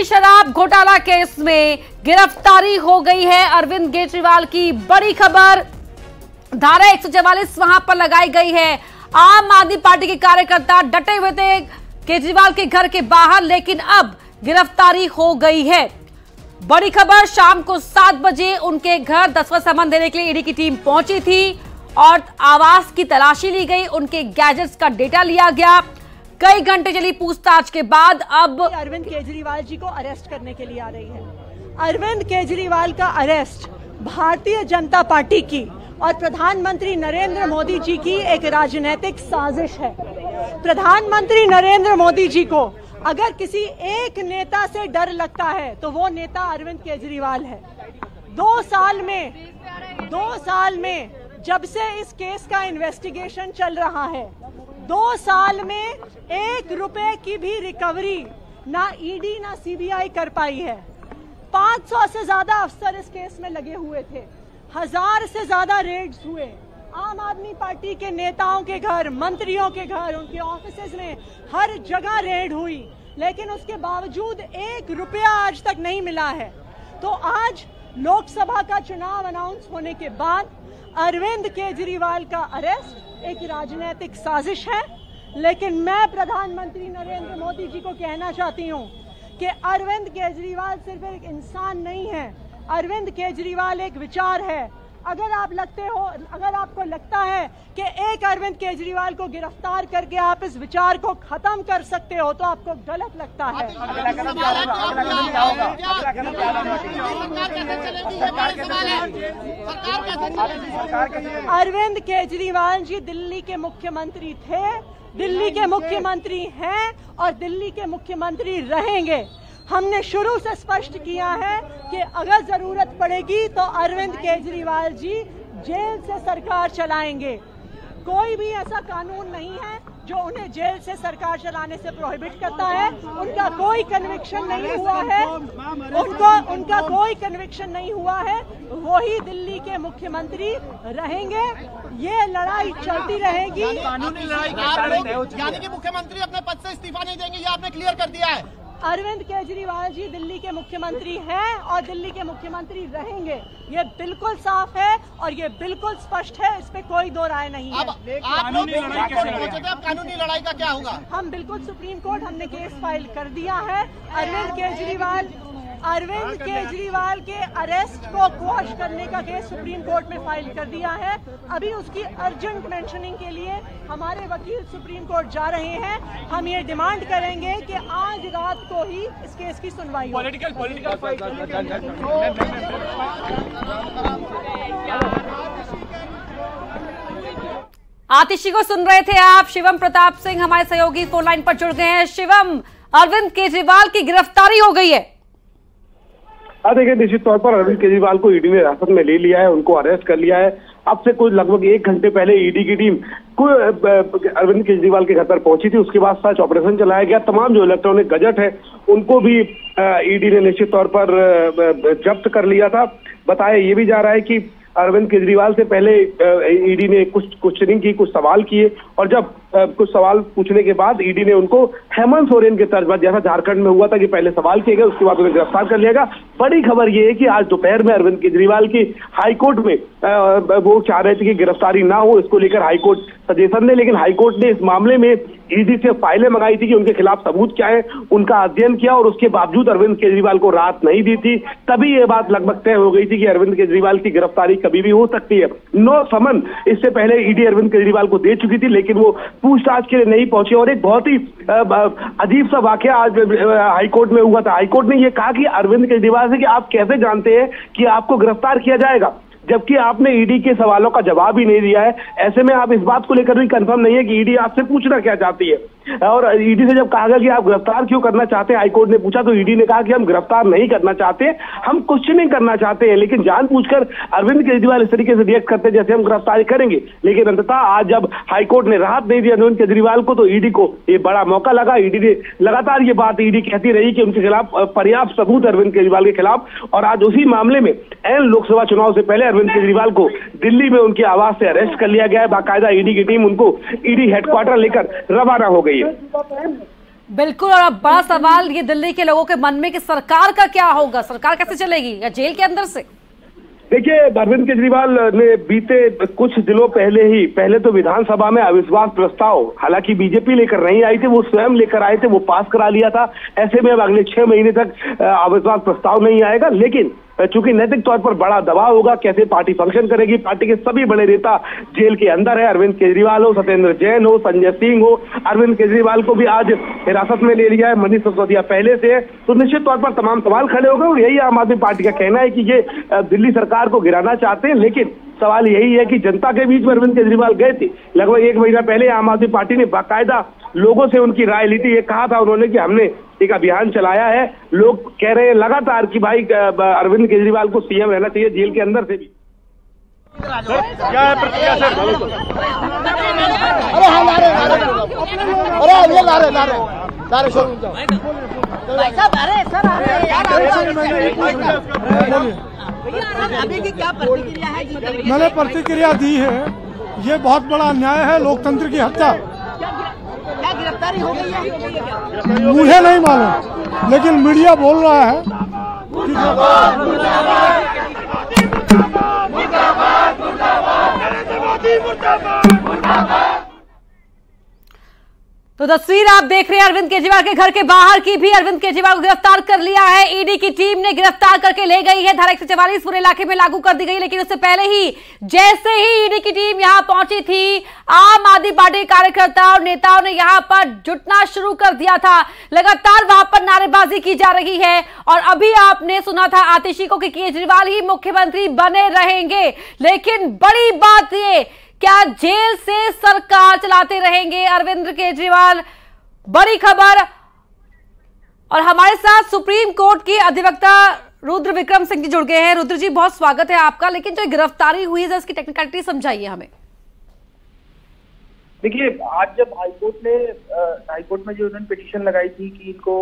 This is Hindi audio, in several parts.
दिल्ली शराब घोटाला केस में गिरफ्तारी हो गई है अरविंद केजरीवाल की। बड़ी खबर, धारा 144 वहां पर लगाई गई है। आम आदमी पार्टी के कार्यकर्ता डटे हुए थे केजरीवाल के घर के बाहर, लेकिन अब गिरफ्तारी हो गई है। बड़ी खबर, शाम को 7 बजे उनके घर दस्तखत सामान देने के लिए ईडी की टीम पहुंची थी और आवास की तलाशी ली गई, उनके गैजेट्स का डेटा लिया गया। कई घंटे चली पूछताछ के बाद अब अरविंद केजरीवाल जी को अरेस्ट करने के लिए आ रही है। अरविंद केजरीवाल का अरेस्ट भारतीय जनता पार्टी की और प्रधानमंत्री नरेंद्र मोदी जी की एक राजनीतिक साजिश है। प्रधानमंत्री नरेंद्र मोदी जी को अगर किसी एक नेता से डर लगता है तो वो नेता अरविंद केजरीवाल है। 2 साल में जब से इस केस का इन्वेस्टिगेशन चल रहा है, 2 साल में 1 रुपए की भी रिकवरी ना ईडी ना सीबीआई कर पाई है। 500 से ज्यादा अफसर इस केस में लगे हुए थे, 1000 से ज्यादा रेड्स हुए। आम आदमी पार्टी के नेताओं के घर, मंत्रियों के घर, उनके ऑफिसेज में हर जगह रेड हुई, लेकिन उसके बावजूद 1 रुपया आज तक नहीं मिला है। तो आज लोकसभा का चुनाव अनाउंस होने के बाद अरविंद केजरीवाल का अरेस्ट एक राजनीतिक साजिश है। लेकिन मैं प्रधानमंत्री नरेंद्र मोदी जी को कहना चाहती हूं कि अरविंद केजरीवाल सिर्फ एक इंसान नहीं है, अरविंद केजरीवाल एक विचार है। अगर आपको लगता है कि एक अरविंद केजरीवाल को गिरफ्तार करके आप इस विचार को खत्म कर सकते हो तो आपको गलत लगता है। अरविंद केजरीवाल जी दिल्ली के मुख्यमंत्री थे, दिल्ली के मुख्यमंत्री हैं और दिल्ली के मुख्यमंत्री रहेंगे। हमने शुरू से स्पष्ट किया है कि अगर जरूरत पड़ेगी तो अरविंद केजरीवाल जी जेल से सरकार चलाएंगे। कोई भी ऐसा कानून नहीं है जो उन्हें जेल से सरकार चलाने से प्रोहिबिट करता है। उनका कोई कन्विक्शन नहीं हुआ है, उनका कोई कन्विक्शन नहीं हुआ है। वही दिल्ली के मुख्यमंत्री रहेंगे, ये लड़ाई चलती रहेगी। कानूनी लड़ाई यानी कि मुख्यमंत्री अपने पद से इस्तीफा नहीं देंगे, ये आपने क्लियर कर दिया है। अरविंद केजरीवाल जी दिल्ली के मुख्यमंत्री हैं और दिल्ली के मुख्यमंत्री रहेंगे, ये बिल्कुल साफ है और ये बिल्कुल स्पष्ट है, इस पे कोई दो राय नहीं है। कानूनी लड़ाई का क्या होगा? हम बिल्कुल सुप्रीम कोर्ट, हमने केस फाइल कर दिया है। अरविंद केजरीवाल के अरेस्ट को क्वॉश करने का केस सुप्रीम कोर्ट में फाइल कर दिया है। अभी उसकी अर्जेंट मेंशनिंग के लिए हमारे वकील सुप्रीम कोर्ट जा रहे हैं। हम ये डिमांड करेंगे कि आज रात को ही इस केस की सुनवाई हो। पॉलिटिकल फाइट आतिशी को सुन रहे थे आप। शिवम प्रताप सिंह हमारे सहयोगी फोन लाइन पर जुड़ गए हैं। शिवम, अरविंद केजरीवाल की गिरफ्तारी हो गई है। देखिए, निश्चित तौर पर अरविंद केजरीवाल को ईडी ने हिरासत में ले लिया है, उनको अरेस्ट कर लिया है। अब से कुछ लगभग 1 घंटे पहले ईडी की टीम अरविंद केजरीवाल के घर पर पहुंची थी। उसके बाद सर्च ऑपरेशन चलाया गया। तमाम जो इलेक्ट्रॉनिक गजट है उनको भी ईडी ने निश्चित तौर पर जब्त कर लिया था। बताया ये भी जा रहा है कि अरविंद केजरीवाल से पहले ईडी ने कुछ क्वेश्चनिंग की, कुछ सवाल किए और जब कुछ सवाल पूछने के बाद ईडी ने उनको हेमंत सोरेन के तर्ज पर, जैसा झारखंड में हुआ था कि पहले सवाल किए गए उसके बाद उन्हें गिरफ्तार कर लिया गया। बड़ी खबर ये है कि आज दोपहर में अरविंद केजरीवाल की हाईकोर्ट में वो चाह रहे थे कि गिरफ्तारी ना हो, इसको लेकर हाईकोर्ट सजेशन दे, लेकिन हाईकोर्ट ने इस मामले में ईडी से फाइलें मंगाई थी कि उनके खिलाफ सबूत क्या है, उनका अध्ययन किया और उसके बावजूद अरविंद केजरीवाल को राहत नहीं दी थी। तभी ये बात लगभग तय हो गई थी कि अरविंद केजरीवाल की गिरफ्तारी कभी भी हो सकती है। 9 समन इससे पहले ईडी अरविंद केजरीवाल को दे चुकी थी, लेकिन वो पूछताछ के लिए नहीं पहुंचे। और एक बहुत ही अजीब सा वाकया आज हाईकोर्ट में हुआ था। हाईकोर्ट ने यह कहा कि अरविंद केजरीवाल से कि आप कैसे जानते हैं कि आपको गिरफ्तार किया जाएगा, जबकि आपने ईडी के सवालों का जवाब ही नहीं दिया है। ऐसे में आप इस बात को लेकर भी कंफर्म नहीं है कि ईडी आपसे पूछना क्या चाहती है। और ईडी से जब कहा गया कि आप गिरफ्तार क्यों करना चाहते हैं, हाईकोर्ट ने पूछा तो ईडी ने कहा कि हम गिरफ्तार नहीं करना चाहते, हम क्वेश्चनिंग करना चाहते हैं। लेकिन जानबूझकर अरविंद केजरीवाल इस तरीके से रिएक्ट करते हैं जैसे हम गिरफ्तारी करेंगे। लेकिन अंततः आज जब हाईकोर्ट ने राहत दे दी अरविंद केजरीवाल को तो ईडी को ये बड़ा मौका लगा। ईडी ने लगातार ये बात ईडी कहती रही कि उनके खिलाफ पर्याप्त सबूत अरविंद केजरीवाल के खिलाफ, और आज उसी मामले में एन लोकसभा चुनाव से पहले अरविंद केजरीवाल को दिल्ली में उनके आवास से अरेस्ट कर लिया गया है। बाकायदा ईडी की टीम उनको ईडी हेडक्वार्टर लेकर रवाना हो गई है। बिल्कुल। और अब बड़ा सवाल ये दिल्ली के लोगों के मन में कि सरकार का क्या होगा, सरकार कैसे चलेगी, या जेल के अंदर से? देखिए, अरविंद केजरीवाल ने बीते कुछ दिनों पहले तो विधानसभा में अविश्वास प्रस्ताव, हालांकि बीजेपी लेकर नहीं आई थी, वो स्वयं लेकर आए थे, वो पास करा लिया था। ऐसे में अब अगले 6 महीने तक अविश्वास प्रस्ताव नहीं आएगा, लेकिन चूंकि नैतिक तौर पर बड़ा दबाव होगा, कैसे पार्टी फंक्शन करेगी, पार्टी के सभी बड़े नेता जेल के अंदर है। अरविंद केजरीवाल हो, सत्येंद्र जैन हो, संजय सिंह हो, अरविंद केजरीवाल को भी आज हिरासत में ले लिया है, मनीष सिसोदिया पहले से है, तो निश्चित तौर पर तमाम सवाल खड़े हो गए। और यही आम आदमी पार्टी का कहना है कि ये दिल्ली सरकार को गिराना चाहते हैं, लेकिन सवाल यही है कि जनता के बीच में अरविंद केजरीवाल गए थे लगभग 1 महीना पहले। आम आदमी पार्टी ने बाकायदा लोगों से उनकी राय ली थी। ये कहा था उन्होंने कि हमने एक अभियान चलाया है, लोग कह रहे हैं लगातार कि भाई अरविंद केजरीवाल को सीएम रहना चाहिए, जेल के अंदर से भी। क्या है प्रतिक्रिया सर? अभी की क्या प्रतिक्रिया है? मैंने प्रतिक्रिया दी है, ये बहुत बड़ा अन्याय है, लोकतंत्र की हत्या। क्या गिरफ्तारी हो गई है? मुझे नहीं मालूम, लेकिन मीडिया बोल रहा है कि तो तस्वीर आप देख रहे हैं अरविंद केजरीवाल के घर के बाहर की भी। अरविंद केजरीवाल को गिरफ्तार कर लिया है, ईडी की टीम ने गिरफ्तार करके ले गई है। धारा 144 पूरे इलाके में लागू कर दी गई, लेकिन उससे पहले ही जैसे ही ईडी की टीम यहां पहुंची थी, आम आदमी पार्टी कार्यकर्ता और नेताओं ने यहां पर जुटना शुरू कर दिया था। लगातार वहां पर नारेबाजी की जा रही है। और अभी आपने सुना था आतिशी को कि केजरीवाल ही मुख्यमंत्री बने रहेंगे, लेकिन बड़ी बात ये, क्या जेल से सरकार चलाते रहेंगे अरविंद केजरीवाल? बड़ी खबर। और हमारे साथ सुप्रीम कोर्ट की अधिवक्ता रुद्र विक्रम सिंह जी जुड़ गए हैं। रुद्र जी, बहुत स्वागत है आपका। लेकिन जो गिरफ्तारी हुई है, इसकी टेक्निकलिटी समझाइए हमें। देखिए, आज जब हाईकोर्ट में जो उन्होंने पिटीशन लगाई थी कि इनको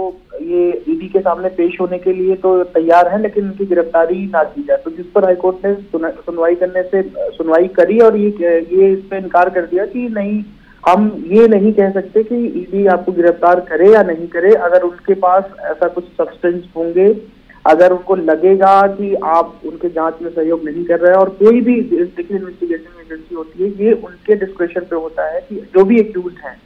ये ईडी के सामने पेश होने के लिए तो तैयार है, लेकिन उनकी गिरफ्तारी ना की जाए, तो जिस पर हाईकोर्ट ने सुनवाई करी और ये इस पे इनकार कर दिया कि नहीं, हम ये नहीं कह सकते कि ईडी आपको गिरफ्तार करे या नहीं करे। अगर उनके पास ऐसा कुछ सब्सटेंस होंगे, अगर उनको लगेगा कि आप उनके जांच में सहयोग नहीं कर रहे हैं, और कोई भी देखिए इन्वेस्टिगेशन एजेंसी होती है, ये उनके डिस्क्रिप्शन पे होता है कि जो भी एक्यूज्ड हैं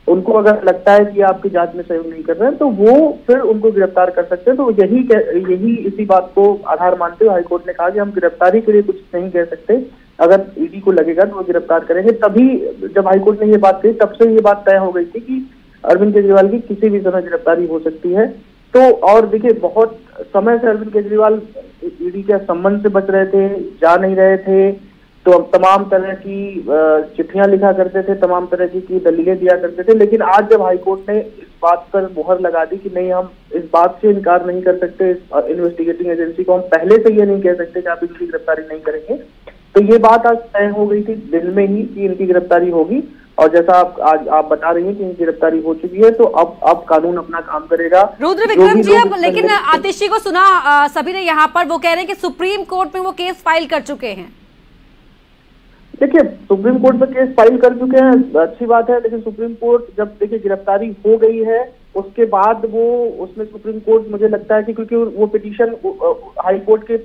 उनको अगर लगता है कि आपकी जांच में सहयोग नहीं कर रहे हैं तो वो फिर उनको गिरफ्तार कर सकते हैं। तो यही इसी बात को आधार मानते हुए हाईकोर्ट ने कहा कि हम गिरफ्तारी के लिए कुछ नहीं कह सकते, अगर ईडी को लगेगा तो वो गिरफ्तार करेंगे। तभी जब हाईकोर्ट ने ये बात कही, तब से ये बात तय हो गई थी कि अरविंद केजरीवाल की किसी भी समय गिरफ्तारी हो सकती है। तो और देखिए, बहुत समय से अरविंद केजरीवाल ईडी के संबंध से बच रहे थे, जा नहीं रहे थे, तो तमाम तरह की चिट्ठियां लिखा करते थे, तमाम तरह की दलीलें दिया करते थे। लेकिन आज जब हाईकोर्ट ने इस बात पर मुहर लगा दी कि नहीं, हम इस बात से इनकार नहीं कर सकते, इन्वेस्टिगेटिंग एजेंसी को हम पहले से ये नहीं कह सकते कि आप इनकी गिरफ्तारी नहीं करेंगे, तो ये बात आज तय हो गई थी दिन में ही कि इनकी गिरफ्तारी होगी। और जैसा आप बता रही हैं कि इनकी गिरफ्तारी हो चुकी है, तो अब कानून अपना काम करेगा। रुद्र विक्रम जी, अब लेकिन आतिशी को सुना सभी ने यहाँ पर, वो कह रहे हैं कि सुप्रीम कोर्ट में वो केस फाइल कर चुके हैं। देखिए, सुप्रीम कोर्ट में केस फाइल कर चुके हैं, अच्छी बात है, लेकिन सुप्रीम कोर्ट जब देखिए गिरफ्तारी हो गई है, उसके बाद वो उसमें सुप्रीम कोर्ट, मुझे लगता है कि क्योंकि वो पिटीशन हाई कोर्ट के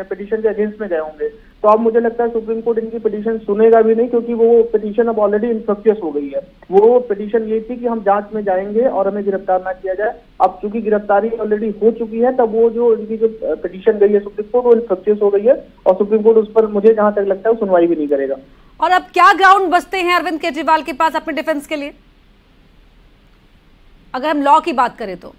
पिटीशन के अगेंस्ट में गए होंगे, तो अब मुझे लगता है सुप्रीम कोर्ट इनकी पिटीशन सुनेगा भी नहीं, क्योंकि वो पिटीशन अब ऑलरेडी इनफ्रक्चुअस हो गई है। वो पिटीशन ये थी कि हम जांच में जाएंगे और हमें गिरफ्तार ना किया जाए। अब चूंकि गिरफ्तारी ऑलरेडी हो चुकी है, तब वो जो इनकी जो पिटीशन गई है सुप्रीम कोर्ट, वो इनफ्रक्चुअस हो गई है, और सुप्रीम कोर्ट उस पर मुझे जहां तक लगता है सुनवाई भी नहीं करेगा। और अब क्या ग्राउंड बचते हैं अरविंद केजरीवाल के पास अपने डिफेंस के लिए, अगर हम लॉ की बात करें तो?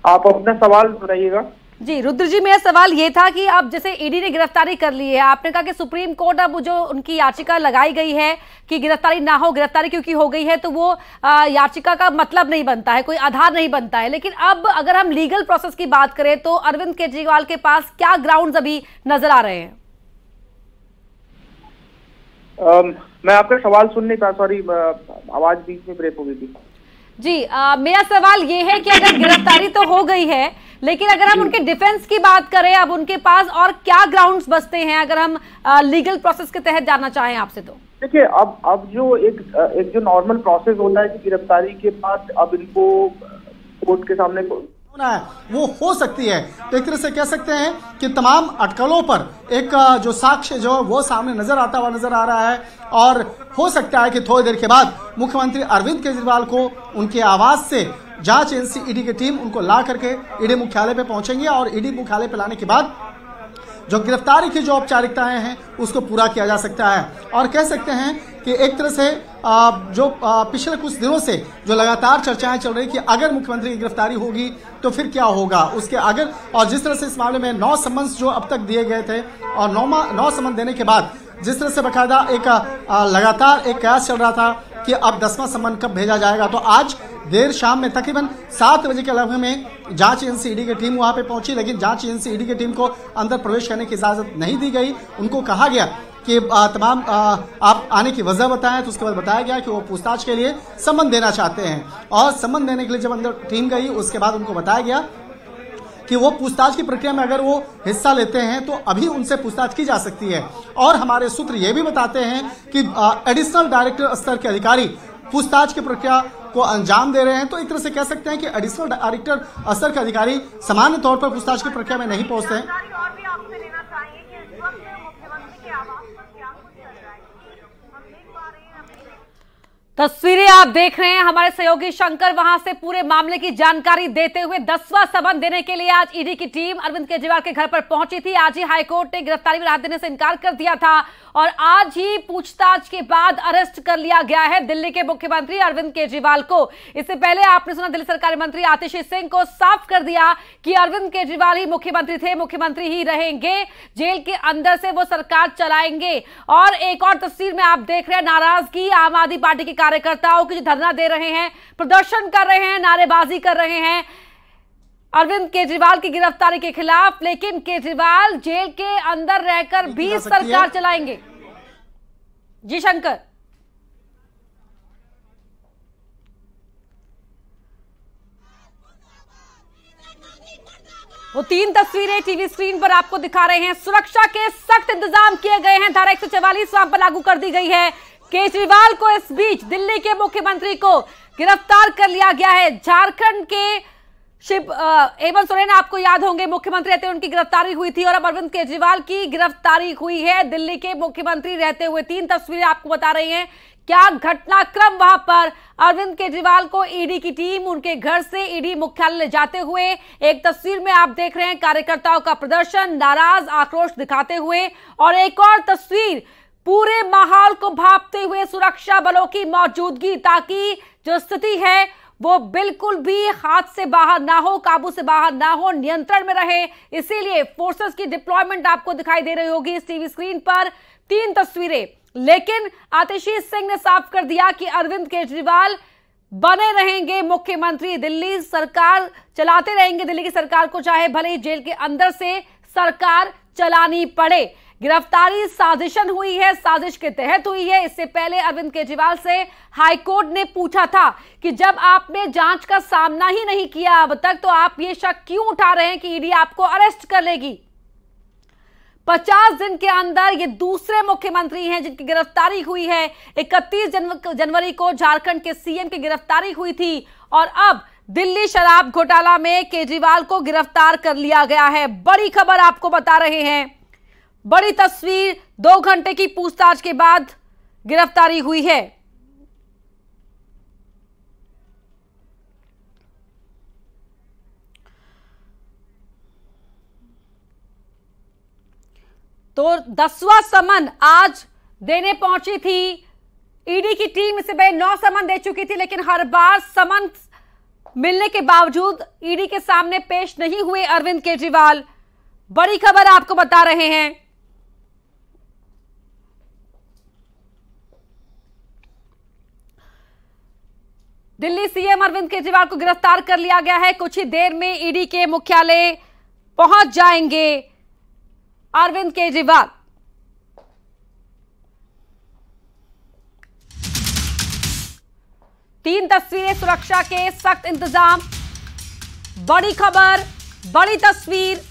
आप अपना सवाल सुनाइएगा। जी रुद्र जी, मेरा सवाल ये था कि अब जैसे ईडी ने गिरफ्तारी कर ली है, आपने कहा कि सुप्रीम कोर्ट अब जो उनकी याचिका लगाई गई है कि गिरफ्तारी ना हो, गिरफ्तारी क्योंकि हो गई है तो वो याचिका का मतलब नहीं बनता है, कोई आधार नहीं बनता है। लेकिन अब अगर हम लीगल प्रोसेस की बात करें तो अरविंद केजरीवाल के पास क्या ग्राउंड्स अभी नजर आ रहे हैं? मैं आपका सवाल सुन नहीं पाया, सॉरी, आवाज बीच में ब्रेक हो गई थी। जी, मेरा सवाल ये है कि अगर गिरफ्तारी तो हो गई है, लेकिन अगर हम उनके डिफेंस की बात करें, अब उनके पास और क्या ग्राउंड्स बचते हैं अगर हम लीगल प्रोसेस के तहत जानना चाहें आपसे तो? देखिए अब जो एक जो नॉर्मल प्रोसेस होता है कि गिरफ्तारी के बाद अब इनको कोर्ट के सामने होना है वो हो सकती है। तो एक तरह से कह सकते हैं कि तमाम अटकलों पर एक जो साक्ष्य जो वो सामने नजर आता हुआ नजर आ रहा है और हो सकता है कि थोड़ी देर के बाद मुख्यमंत्री अरविंद केजरीवाल को उनके आवास से जांच एजेंसी ईडी की टीम उनको ला करके ईडी मुख्यालय पे पहुंचेंगे और ईडी मुख्यालय पे लाने के बाद जो गिरफ्तारी की जो औपचारिकताएं हैं उसको पूरा किया जा सकता है। और कह सकते हैं कि एक तरह से जो पिछले कुछ दिनों से जो लगातार चर्चाएं चल रही कि अगर मुख्यमंत्री की गिरफ्तारी होगी तो फिर क्या होगा उसके अगर, और जिस तरह से इस मामले में 9 समन्स जो अब तक दिए गए थे और 9 समन देने के बाद जिस तरह से बकायदा एक लगातार एक कयास चल रहा था कि अब 10वां समन कब भेजा जाएगा, तो आज देर शाम में तकरीबन 7 बजे के लगभग में जांच एजेंसी ईडी की टीम वहां पे पहुंची, लेकिन जांच एजेंसी ईडी की टीम को अंदर प्रवेश करने की इजाजत नहीं दी गई। उनको कहा गया कि तमाम आप आने की वजह बताएं, तो उसके बाद बताया गया कि वो पूछताछ के लिए समन देना चाहते हैं और समन देने के लिए जब अंदर टीम गई उसके बाद उनको बताया गया कि वो पूछताछ की प्रक्रिया में अगर वो हिस्सा लेते हैं तो अभी उनसे पूछताछ की जा सकती है। और हमारे सूत्र ये भी बताते हैं कि एडिशनल डायरेक्टर स्तर के अधिकारी पूछताछ की प्रक्रिया को अंजाम दे रहे हैं। तो एक तरह से कह सकते हैं कि एडिशनल डायरेक्टर स्तर के अधिकारी सामान्य तौर पर पूछताछ की प्रक्रिया में नहीं पहुंचते हैं। तस्वीरें आप देख रहे हैं, हमारे सहयोगी शंकर वहां से पूरे मामले की जानकारी देते हुए 10वां समन देने के लिए आज ईडी की टीम अरविंद केजरीवाल के घर पर पहुंची थी। आज ही हाईकोर्ट ने गिरफ्तारी में राहत देने से इनकार कर दिया था और आज ही पूछताछ के बाद अरेस्ट कर लिया गया है दिल्ली के मुख्यमंत्री अरविंद केजरीवाल को। इससे पहले आपने सुना दिल्ली सरकारी मंत्री आतिशी सिंह को साफ कर दिया कि अरविंद केजरीवाल ही मुख्यमंत्री थे, मुख्यमंत्री ही रहेंगे, जेल के अंदर से वो सरकार चलाएंगे। और एक और तस्वीर में आप देख रहे हैं नाराजगी आम आदमी पार्टी की कार्यकर्ताओं की, जो धरना दे रहे हैं, प्रदर्शन कर रहे हैं, नारेबाजी कर रहे हैं अरविंद केजरीवाल की गिरफ्तारी के खिलाफ। लेकिन केजरीवाल जेल के अंदर रहकर भी सरकार चलाएंगे। जी शंकर, वो 3 तस्वीरें टीवी स्क्रीन पर आपको दिखा रहे हैं। सुरक्षा के सख्त इंतजाम किए गए हैं, धारा 144 वहां पर लागू कर दी गई है। केजरीवाल को इस बीच दिल्ली के मुख्यमंत्री को गिरफ्तार कर लिया गया है। झारखंड के हेमंत सोरेन आपको याद होंगे मुख्यमंत्री रहते हुए उनकी गिरफ्तारी हुई थी और अब अरविंद केजरीवाल की गिरफ्तारी हुई है दिल्ली के मुख्यमंत्री रहते हुए। 3 तस्वीरें आपको बता रही हैं क्या घटनाक्रम वहां पर अरविंद केजरीवाल को ईडी की टीम उनके घर से ईडी मुख्यालय ले जाते हुए। एक तस्वीर में आप देख रहे हैं कार्यकर्ताओं का प्रदर्शन, नाराज आक्रोश दिखाते हुए, और एक और तस्वीर पूरे माहौल को भांपते हुए सुरक्षा बलों की मौजूदगी, ताकि जो स्थिति है वो बिल्कुल भी हाथ से बाहर ना हो, काबू से बाहर ना हो, नियंत्रण में रहे। इसीलिए फोर्सेस की डिप्लॉयमेंट आपको दिखाई दे रही होगी इस टीवी स्क्रीन पर। 3 तस्वीरें, लेकिन आतिशी सिंह ने साफ कर दिया कि अरविंद केजरीवाल बने रहेंगे मुख्यमंत्री, दिल्ली सरकार चलाते रहेंगे, दिल्ली की सरकार को चाहे भले ही जेल के अंदर से सरकार चलानी पड़े। गिरफ्तारी साजिशन हुई है, साजिश के तहत हुई है। इससे पहले अरविंद केजरीवाल से हाईकोर्ट ने पूछा था कि जब आपने जांच का सामना ही नहीं किया अब तक, तो आप ये शक क्यों उठा रहे हैं कि ईडी आपको अरेस्ट कर लेगी। 50 दिन के अंदर ये दूसरे मुख्यमंत्री हैं जिनकी गिरफ्तारी हुई है। 31 जनवरी को झारखंड के सीएम की गिरफ्तारी हुई थी और अब दिल्ली शराब घोटाला में केजरीवाल को गिरफ्तार कर लिया गया है। बड़ी खबर आपको बता रहे हैं, बड़ी तस्वीर, 2 घंटे की पूछताछ के बाद गिरफ्तारी हुई है। तो 10वां समन आज देने पहुंची थी ईडी की टीम। इससे पहले 9 समन दे चुकी थी, लेकिन हर बार समन मिलने के बावजूद ईडी के सामने पेश नहीं हुए अरविंद केजरीवाल। बड़ी खबर आपको बता रहे हैं, दिल्ली सीएम अरविंद केजरीवाल को गिरफ्तार कर लिया गया है। कुछ ही देर में ईडी के मुख्यालय पहुंच जाएंगे अरविंद केजरीवाल। तीन तस्वीरें, सुरक्षा के सख्त इंतजाम, बड़ी खबर, बड़ी तस्वीर,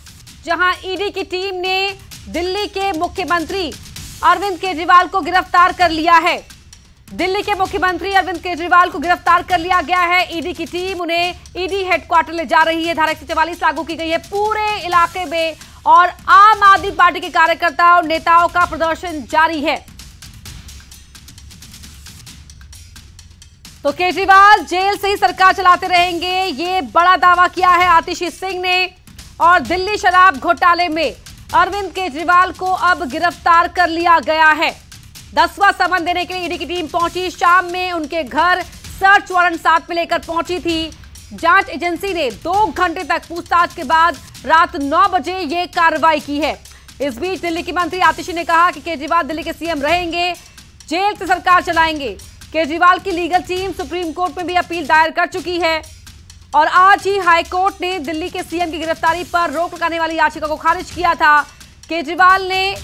जहां ईडी की टीम ने दिल्ली के मुख्यमंत्री अरविंद केजरीवाल को गिरफ्तार कर लिया है। दिल्ली के मुख्यमंत्री अरविंद केजरीवाल को गिरफ्तार कर लिया गया है। ईडी की टीम उन्हें ईडी हेडक्वार्टर ले जा रही है। धारा 144 लागू की गई है पूरे इलाके में और आम आदमी पार्टी के कार्यकर्ताओं और नेताओं का प्रदर्शन जारी है। तो केजरीवाल जेल से ही सरकार चलाते रहेंगे, ये बड़ा दावा किया है आतिशी सिंह ने। और दिल्ली शराब घोटाले में अरविंद केजरीवाल को अब गिरफ्तार कर लिया गया है। 10वां समन देने के लिए ईडी की टीम पहुंची। शाम में उनके घर सर्च वारंट साथ में लेकर पहुंची थी। जांच एजेंसी ने 2 घंटे तक पूछताछ के बाद रात 9 बजे ये कार्रवाई की है। इस बीच दिल्ली की मंत्री आतिशी ने कहा कि केजरीवाल दिल्ली के सीएम रहेंगे, जेल से सरकार चलाएंगे। केजरीवाल की लीगल टीम सुप्रीम कोर्ट में भी अपील दायर कर चुकी है और आज ही हाईकोर्ट ने दिल्ली के सीएम की गिरफ्तारी पर रोक लगाने वाली याचिका को खारिज किया था। केजरीवाल ने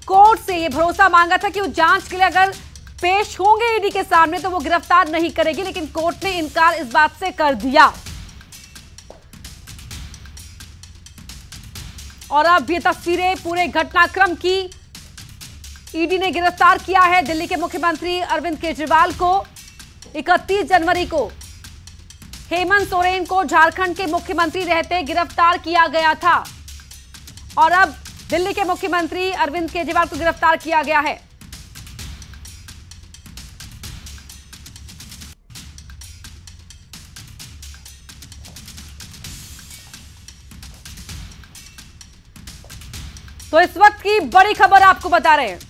कोर्ट से यह भरोसा मांगा था कि वो जांच के लिए अगर पेश होंगे ईडी के सामने तो वो गिरफ्तार नहीं करेगी, लेकिन कोर्ट ने इनकार इस बात से कर दिया। और अब ये तस्वीरें पूरे घटनाक्रम की। ईडी ने गिरफ्तार किया है दिल्ली के मुख्यमंत्री अरविंद केजरीवाल को। 31 जनवरी को हेमंत सोरेन को झारखंड के मुख्यमंत्री रहते गिरफ्तार किया गया था और अब दिल्ली के मुख्यमंत्री अरविंद केजरीवाल को गिरफ्तार किया गया है। तो इस वक्त की बड़ी खबर आपको बता रहे हैं।